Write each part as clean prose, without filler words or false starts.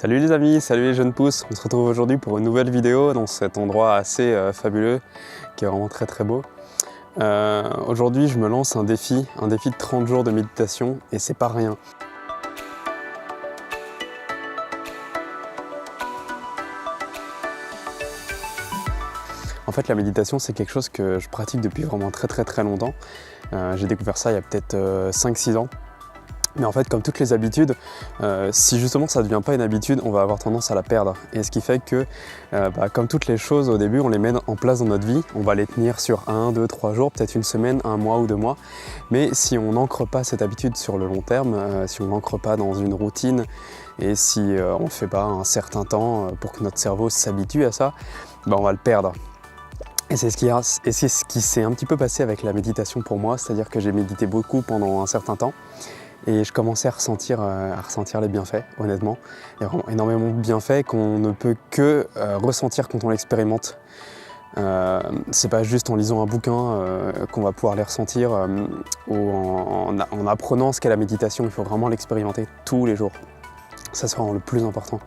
Salut les amis, salut les jeunes pousses, on se retrouve aujourd'hui pour une nouvelle vidéo dans cet endroit assez fabuleux qui est vraiment très beau. Aujourd'hui je me lance un défi de 30 jours de méditation et c'est pas rien. En fait la méditation c'est quelque chose que je pratique depuis vraiment très longtemps. J'ai découvert ça il y a peut-être 5-6 ans. Mais en fait, comme toutes les habitudes, si justement ça ne devient pas une habitude, on va avoir tendance à la perdre. Et ce qui fait que, comme toutes les choses au début, on les met en place dans notre vie, on va les tenir sur 1, 2, 3 jours, peut-être une semaine, un mois ou 2 mois. Mais si on n'ancre pas cette habitude sur le long terme, si on n'ancre pas dans une routine, et si on ne fait pas un certain temps pour que notre cerveau s'habitue à ça, on va le perdre. Et c'est ce qui s'est un petit peu passé avec la méditation pour moi, c'est-à-dire que j'ai médité beaucoup pendant un certain temps. Et je commençais à ressentir les bienfaits, honnêtement. Il y a vraiment énormément de bienfaits qu'on ne peut que ressentir quand on l'expérimente. C'est pas juste en lisant un bouquin qu'on va pouvoir les ressentir ou en apprenant ce qu'est la méditation. Il faut vraiment l'expérimenter tous les jours. Ça, c'est vraiment le plus important.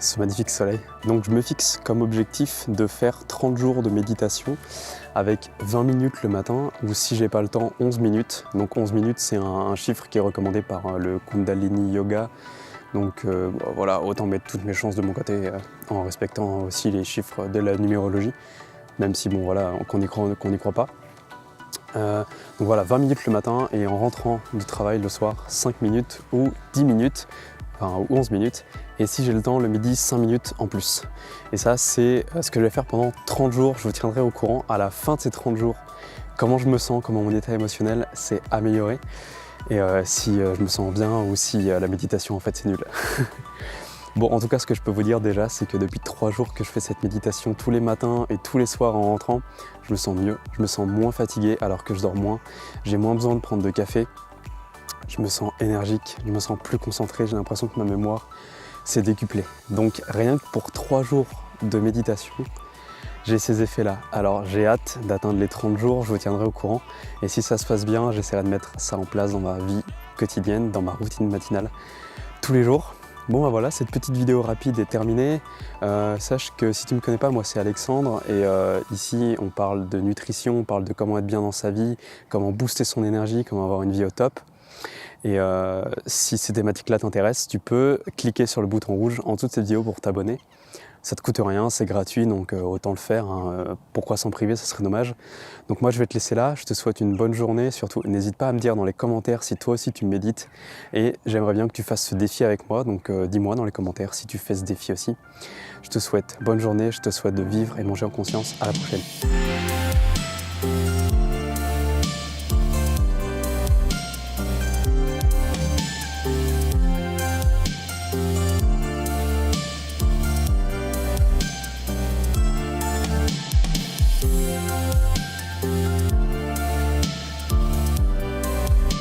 Ce magnifique soleil. Donc je me fixe comme objectif de faire 30 jours de méditation avec 20 minutes le matin ou si j'ai pas le temps 11 minutes. Donc 11 minutes c'est un chiffre qui est recommandé par le Kundalini Yoga. Donc voilà, autant mettre toutes mes chances de mon côté en respectant aussi les chiffres de la numérologie. Même si bon voilà, qu'on n'y croit pas. Donc voilà, 20 minutes le matin et en rentrant du travail le soir 5 minutes ou 10 minutes. Ou 11 minutes, et si j'ai le temps, le midi, 5 minutes en plus. Et ça, c'est ce que je vais faire pendant 30 jours. Je vous tiendrai au courant à la fin de ces 30 jours. Comment je me sens, comment mon état émotionnel s'est amélioré, et si je me sens bien ou si la méditation, en fait, c'est nul. Bon, en tout cas, ce que je peux vous dire déjà, c'est que depuis 3 jours que je fais cette méditation tous les matins et tous les soirs en rentrant, je me sens mieux, je me sens moins fatigué alors que je dors moins. J'ai moins besoin de prendre de café. Je me sens énergique, je me sens plus concentré, j'ai l'impression que ma mémoire s'est décuplée. Donc rien que pour 3 jours de méditation, j'ai ces effets-là. Alors j'ai hâte d'atteindre les 30 jours, je vous tiendrai au courant. Et si ça se passe bien, j'essaierai de mettre ça en place dans ma vie quotidienne, dans ma routine matinale, tous les jours. Bon voilà, cette petite vidéo rapide est terminée. Sache que si tu ne me connais pas, moi c'est Alexandre et ici on parle de nutrition, on parle de comment être bien dans sa vie, comment booster son énergie, comment avoir une vie au top. Et si ces thématiques-là t'intéressent, tu peux cliquer sur le bouton rouge en dessous de cette vidéo pour t'abonner. Ça te coûte rien, c'est gratuit, donc autant le faire. Pourquoi s'en priver, ce serait dommage. Donc moi je vais te laisser là, je te souhaite une bonne journée. Surtout, n'hésite pas à me dire dans les commentaires si toi aussi tu médites. Et j'aimerais bien que tu fasses ce défi avec moi, donc dis-moi dans les commentaires si tu fais ce défi aussi. Je te souhaite bonne journée, je te souhaite de vivre et manger en conscience. À la prochaine.